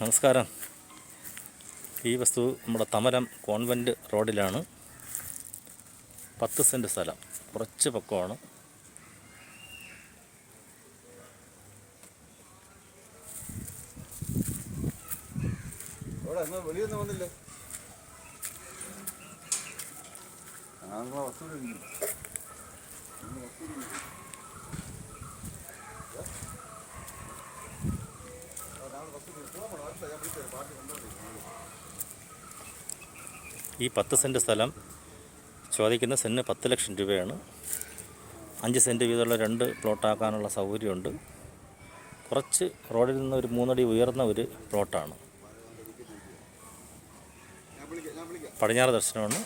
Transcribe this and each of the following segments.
നമസ്കാരം. ഈ വസ്തു നമ്മുടെ തമരം കോൺവെൻറ്റ് റോഡിലാണ്. 10 സെൻറ്റ് സ്ഥലം, കുറച്ച് പൊക്കമാണ്. ഈ 10 സെൻറ്റ് സ്ഥലം ചോദിക്കുന്ന സെൻറ്റിന് 10 ലക്ഷം രൂപയാണ്. 5 സെൻറ്റ് വീതമുള്ള 2 പ്ലോട്ടാക്കാനുള്ള സൗകര്യമുണ്ട്. കുറച്ച് റോഡിൽ നിന്ന് ഒരു 3 അടി ഉയർന്ന ഒരു പ്ലോട്ടാണ്. പടിഞ്ഞാറ് ദർശനമാണ്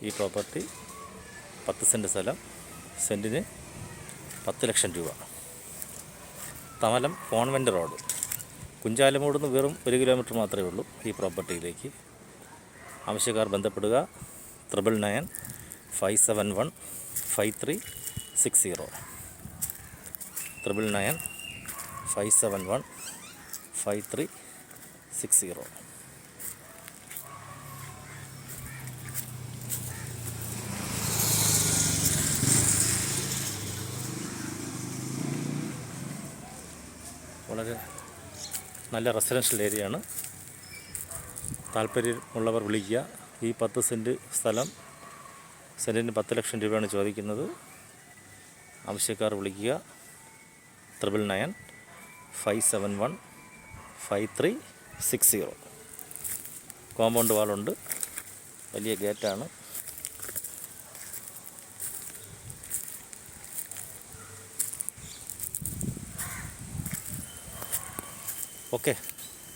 ഈ പ്രോപ്പർട്ടി. 10 സെൻറ്റ് സ്ഥലം, സെൻറ്റിന് 10 ലക്ഷം രൂപ. തമലം കോൺവെൻറ്റ് റോഡ്, കുഞ്ചാലമൂട് നിന്ന് വെറും 1 കിലോമീറ്റർ മാത്രമേ ഉള്ളൂ ഈ പ്രോപ്പർട്ടിയിലേക്ക്. ആവശ്യക്കാർ ബന്ധപ്പെടുക 9995715360 9995715360. വളരെ നല്ല റെസിഡൻഷ്യൽ ഏരിയയാണ്. താല്പര്യമുള്ളവർ വിളിക്കുക. ഈ 10 സെൻറ്റ് സ്ഥലം സെൻറ്റിന് 10 ലക്ഷം രൂപയാണ് ചോദിക്കുന്നത്. ആവശ്യക്കാർ വിളിക്കുക 9995715360. കോമ്പൗണ്ട് വാളുണ്ട്, വലിയ ഗേറ്റാണ്. ഓക്കെ.